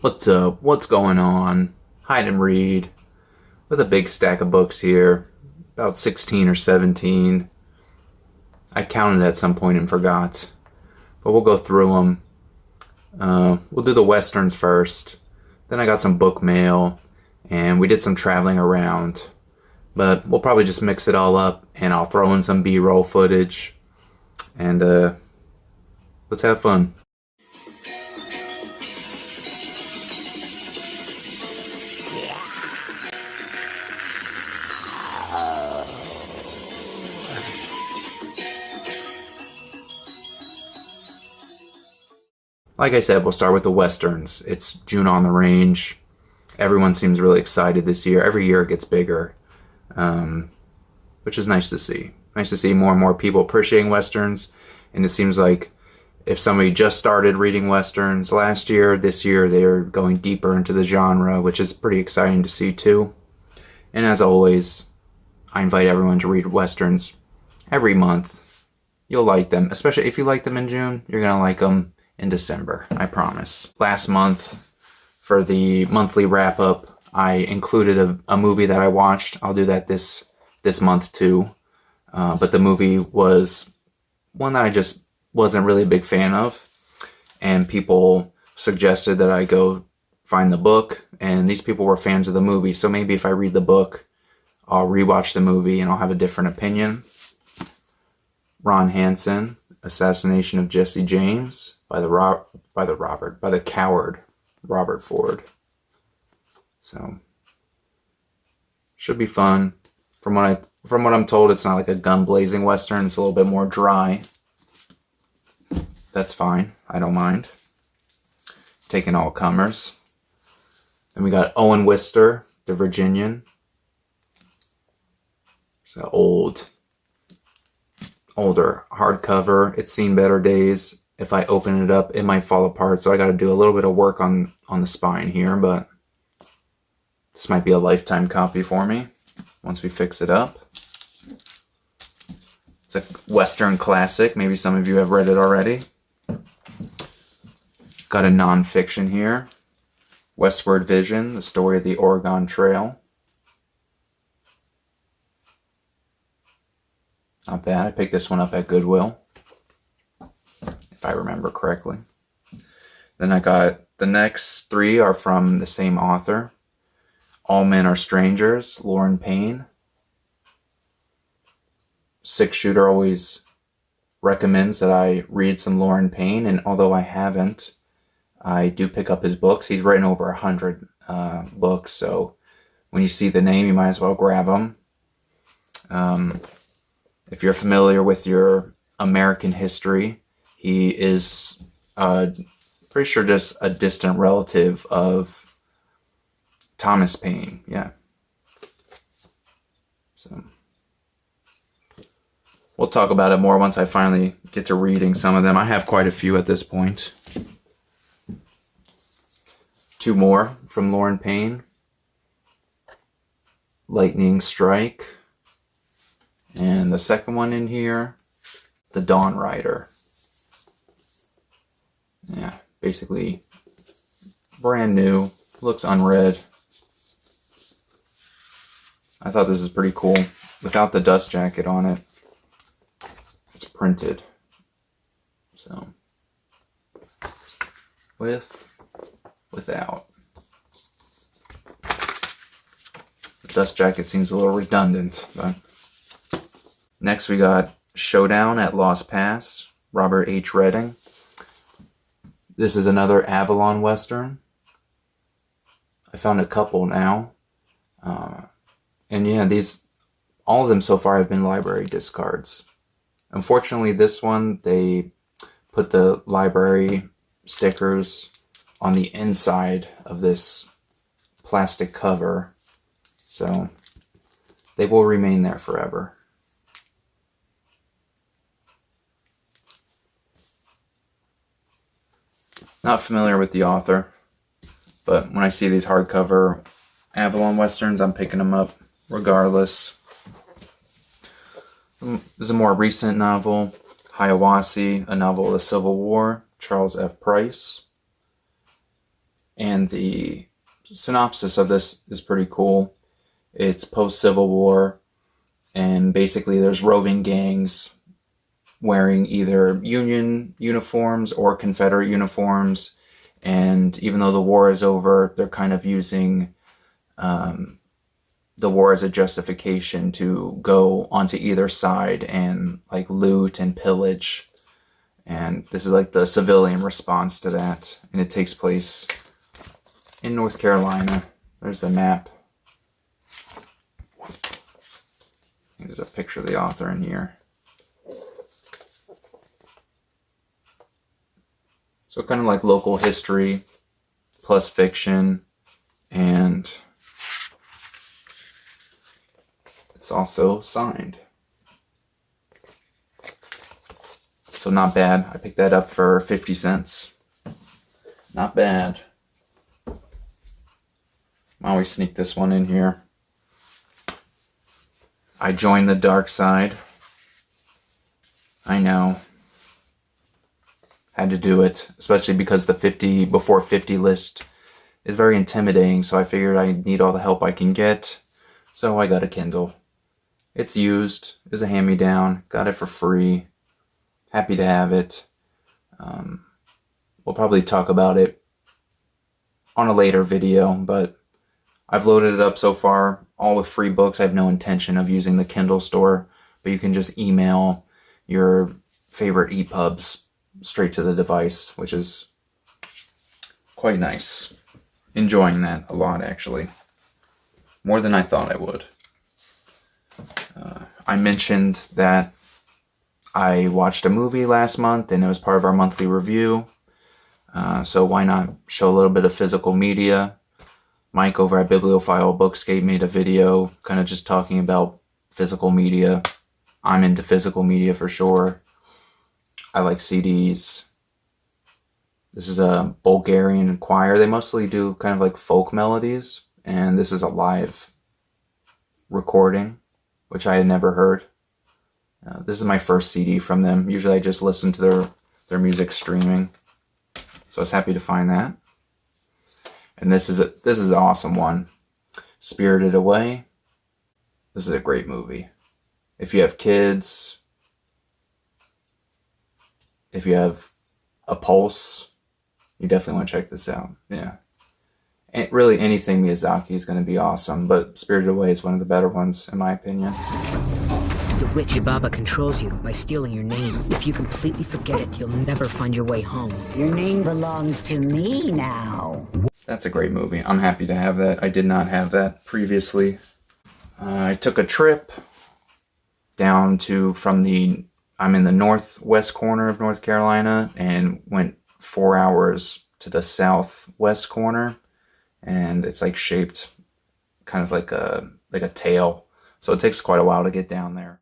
What's up? What's going on? Hide and read with a big stack of books here, about 16 or 17. I counted at some point and forgot, but we'll go through them. We'll do the westerns first. Then I got some book mail, and we did some traveling around. But we'll probably just mix it all up, and I'll throw in some B-roll footage, and let's have fun. Like I said, we'll start with the westerns. It's June on the Range. Everyone seems really excited this year. Every year it gets bigger, which is nice to see. Nice to see more and more people appreciating westerns. And it seems like if somebody just started reading westerns last year, this year they're going deeper into the genre, which is pretty exciting to see too. And as always, I invite everyone to read westerns every month. You'll like them, especially if you like them in June. You're gonna like them in December, I promise. Last month, for the monthly wrap-up, I included a movie that I watched. I'll do that this month too. But the movie was one that I just wasn't really a big fan of. And people suggested that I go find the book. And these people were fans of the movie. So maybe if I read the book, I'll rewatch the movie and I'll have a different opinion. Ron Hansen, Assassination of Jesse James, by the coward Robert Ford. So should be fun. From what I'm told, it's not like a gun blazing western. It's a little bit more dry. That's fine. I don't mind. Taking all comers. Then we got Owen Wister, The Virginian. It's an older hardcover. It's seen better days. If I open it up, it might fall apart. So I got to do a little bit of work on the spine here, but this might be a lifetime copy for me once we fix it up. It's a Western classic. Maybe some of you have read it already. Got a nonfiction here. Westward Vision, the story of the Oregon Trail. Not bad. I picked this one up at Goodwill, if I remember correctly. Then I got the next three are from the same author. All Men Are Strangers, Lauren Payne. Six Shooter always recommends that I read some Lauren Payne, and although I haven't, I do pick up his books. He's written over 100 books, so when you see the name, you might as well grab them. If you're familiar with your American history, he is pretty sure just a distant relative of Thomas Paine. Yeah. So we'll talk about it more once I finally get to reading some of them. I have quite a few at this point. Two more from Lauren Payne. Lightning Strike. And the second one in here, The Dawn Rider. Yeah, basically brand new, looks unread. I thought this is pretty cool. Without the dust jacket on it, it's printed. So, without. The dust jacket seems a little redundant, but next we got Showdown at Lost Pass, Robert H. Redding. This is another Avalon Western. I found a couple now. And yeah, all of them so far have been library discards. Unfortunately, this one, they put the library stickers on the inside of this plastic cover. So they will remain there forever. Not familiar with the author, but when I see these hardcover Avalon Westerns, I'm picking them up regardless. This is a more recent novel, Hiawassee, a novel of the Civil War, Charles F. Price. And the synopsis of this is pretty cool. It's post-Civil War, and basically there's roving gangs wearing either Union uniforms or Confederate uniforms, and even though the war is over, they're kind of using the war as a justification to go onto either side and like loot and pillage. And this is like the civilian response to that, and it takes place in North Carolina. There's the map. There's a picture of the author in here. So kind of like local history plus fiction, and it's also signed. So not bad. I picked that up for 50 cents. Not bad. I always sneak this one in here. I joined the dark side. I know. Had to do it, especially because the 50 before 50 list is very intimidating, so I figured I need all the help I can get. So I got a Kindle. It's used. It's a hand-me-down. Got it for free. Happy to have it. We'll probably talk about it on a later video, but I've loaded it up so far, all with free books. I have no intention of using the Kindle store, but you can just email your favorite EPUBs straight to the device, which is quite nice. Enjoying that a lot, actually. More than I thought I would. I mentioned that I watched a movie last month, and it was part of our monthly review. So why not show a little bit of physical media? Mike over at Bibliophile Bookscape made a video kind of just talking about physical media. I'm into physical media for sure. I like CDs. This is a Bulgarian choir. They mostly do kind of like folk melodies, and this is a live recording, which I had never heard. This is my first CD from them. Usually I just listen to their music streaming. So I was happy to find that. And this is an awesome one. Spirited Away. This is a great movie. If you have kids, if you have a pulse, you definitely want to check this out. Yeah. And really anything Miyazaki is going to be awesome, but Spirited Away is one of the better ones, in my opinion. The witch Baba controls you by stealing your name. If you completely forget it, you'll never find your way home. Your name belongs to me now. That's a great movie. I'm happy to have that. I did not have that previously. I took a trip down to I'm in the northwest corner of North Carolina, and went 4 hours to the southwest corner, and it's like shaped kind of like a tail. So it takes quite a while to get down there.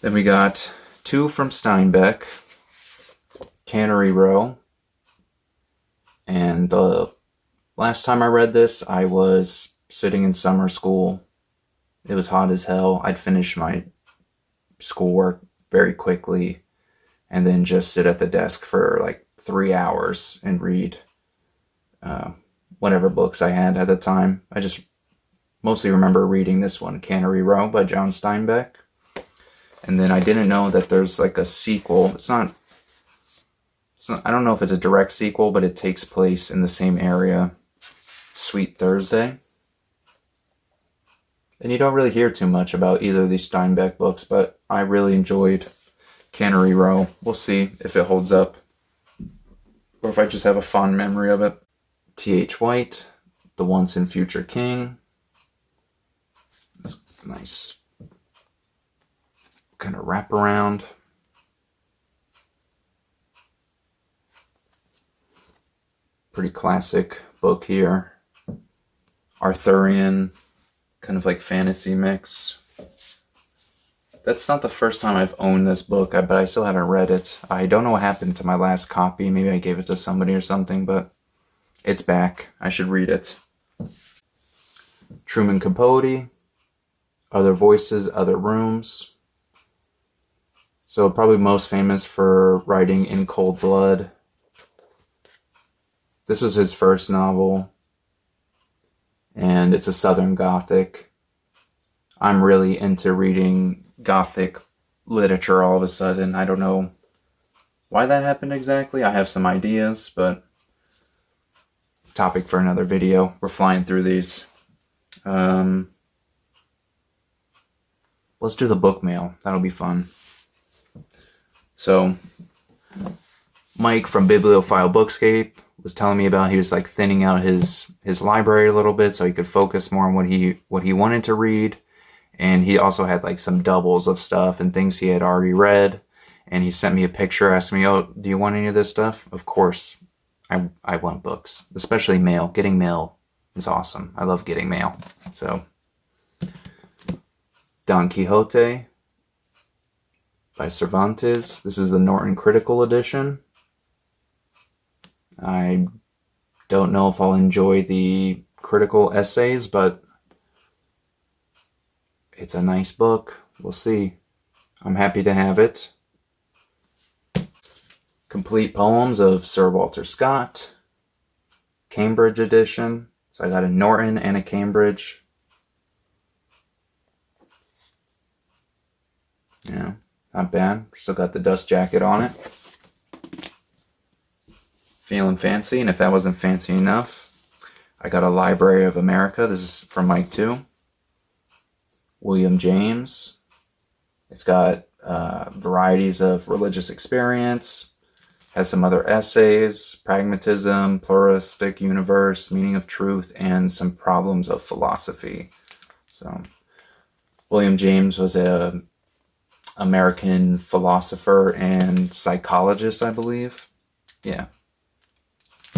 Then we got two from Steinbeck, Cannery Row. And the last time I read this, I was sitting in summer school. It was hot as hell. I'd finish my schoolwork very quickly and then just sit at the desk for like 3 hours and read. whatever books I had at the time. I just mostly remember reading this one, Cannery Row by John Steinbeck. And then I didn't know that there's like a sequel. It's not, I don't know if it's a direct sequel, but it takes place in the same area, Sweet Thursday. And you don't really hear too much about either of these Steinbeck books, but I really enjoyed Cannery Row. We'll see if it holds up, or if I just have a fond memory of it. T.H. White, The Once and Future King. It's nice kind of wraparound. Pretty classic book here. Arthurian, kind of like fantasy mix. That's not the first time I've owned this book, but I still haven't read it. I don't know what happened to my last copy. Maybe I gave it to somebody or something, but it's back. I should read it. Truman Capote, Other Voices, Other Rooms. So probably most famous for writing In Cold Blood. This was his first novel, and it's a Southern Gothic. I'm really into reading Gothic literature all of a sudden. I don't know why that happened exactly. I have some ideas, but topic for another video. We're flying through these. Let's do the book mail. That'll be fun. So, Mike from Bibliophile Bookscape was telling me about, he was like thinning out his library a little bit so he could focus more on what he wanted to read. And he also had like some doubles of stuff and things he had already read. And he sent me a picture, asked me, "Oh, do you want any of this stuff?" Of course, I want books, especially mail. Getting mail is awesome. I love getting mail. So, Don Quixote by Cervantes. This is the Norton Critical Edition. I don't know if I'll enjoy the critical essays, but it's a nice book. We'll see. I'm happy to have it. Complete Poems of Sir Walter Scott. Cambridge edition. So I got a Norton and a Cambridge. Yeah, not bad. Still got the dust jacket on it. Feeling fancy, and if that wasn't fancy enough, I got a Library of America. This is from Mike too. William James. It's got varieties of religious experience. Has some other essays, pragmatism, pluralistic universe, meaning of truth, and some problems of philosophy. So, William James was a American philosopher and psychologist, I believe. Yeah.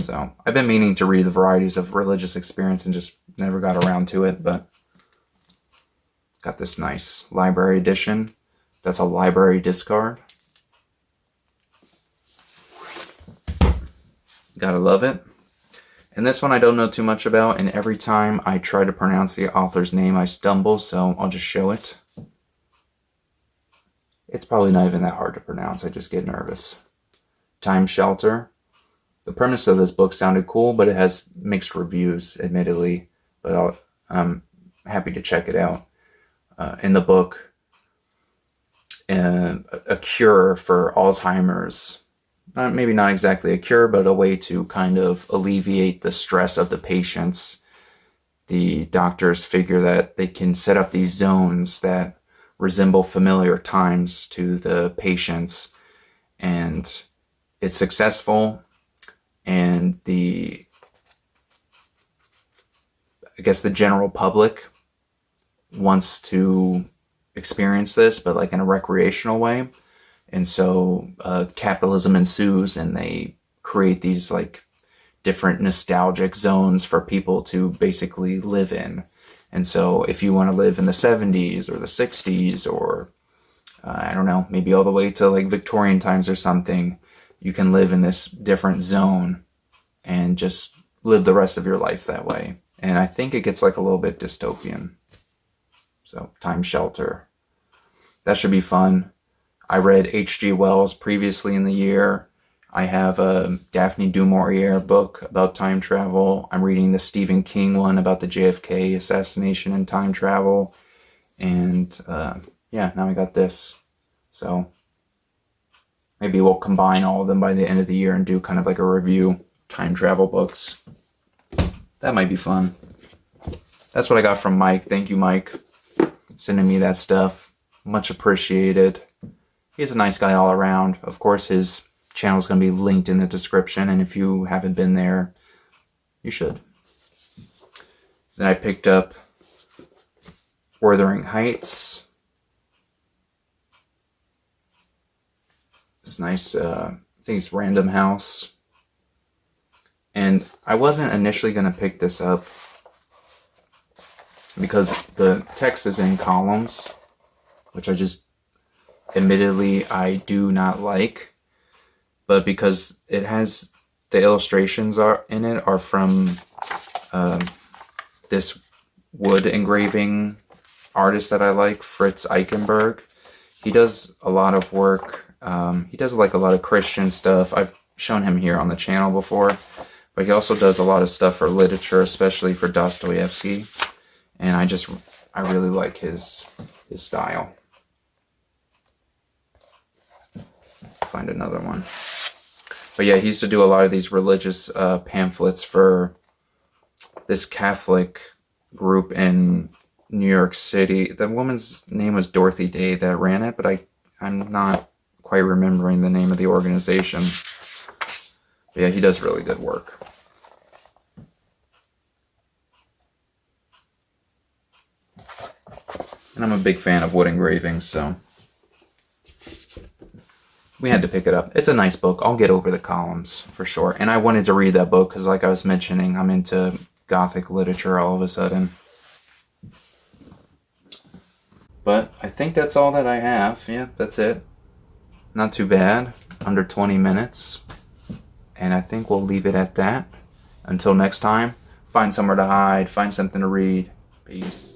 So, I've been meaning to read the varieties of religious experience and just never got around to it, but got this nice library edition. That's a library discard. Gotta love it. And this one I don't know too much about, and every time I try to pronounce the author's name I stumble, so I'll just show it. It's probably not even that hard to pronounce, I just get nervous. Time Shelter. The premise of this book sounded cool, but it has mixed reviews, admittedly, but I'm happy to check it out. In the book, a cure for Alzheimer's. Maybe not exactly a cure, but a way to kind of alleviate the stress of the patients. The doctors figure that they can set up these zones that resemble familiar times to the patients, and it's successful. And I guess the general public wants to experience this, but like in a recreational way. And so capitalism ensues, and they create these like different nostalgic zones for people to basically live in. And so if you want to live in the 70s or the 60s, or I don't know, maybe all the way to like Victorian times or something, you can live in this different zone and just live the rest of your life that way. And I think it gets like a little bit dystopian. So, Time Shelter. That should be fun. I read H.G. Wells previously in the year. I have a Daphne du Maurier book about time travel. I'm reading the Stephen King one about the JFK assassination and time travel. And yeah, now I got this. So maybe we'll combine all of them by the end of the year and do kind of like a review time travel books. That might be fun. That's what I got from Mike. Thank you, Mike, sending me that stuff. Much appreciated. He's a nice guy all around. Of course, his channel is going to be linked in the description, and if you haven't been there, you should. Then I picked up Wuthering Heights. It's nice. I think it's Random House. And I wasn't initially going to pick this up because the text is in columns, which admittedly, I do not like. But because it has, the illustrations are from this wood engraving artist that I like, Fritz Eichenberg. He does a lot of work. He does like a lot of Christian stuff. I've shown him here on the channel before, but he also does a lot of stuff for literature, especially for Dostoevsky. And I really like his style. Find another one. But yeah, he used to do a lot of these religious pamphlets for this Catholic group in New York City. The woman's name was Dorothy Day that ran it, but I'm not quite remembering the name of the organization. But yeah, he does really good work. And I'm a big fan of wood engravings, so we had to pick it up. It's a nice book. I'll get over the columns for sure. And I wanted to read that book because, like I was mentioning, I'm into Gothic literature all of a sudden. But I think that's all that I have. Yeah, that's it. Not too bad. Under 20 minutes. And I think we'll leave it at that. Until next time, find somewhere to hide, find something to read. Peace.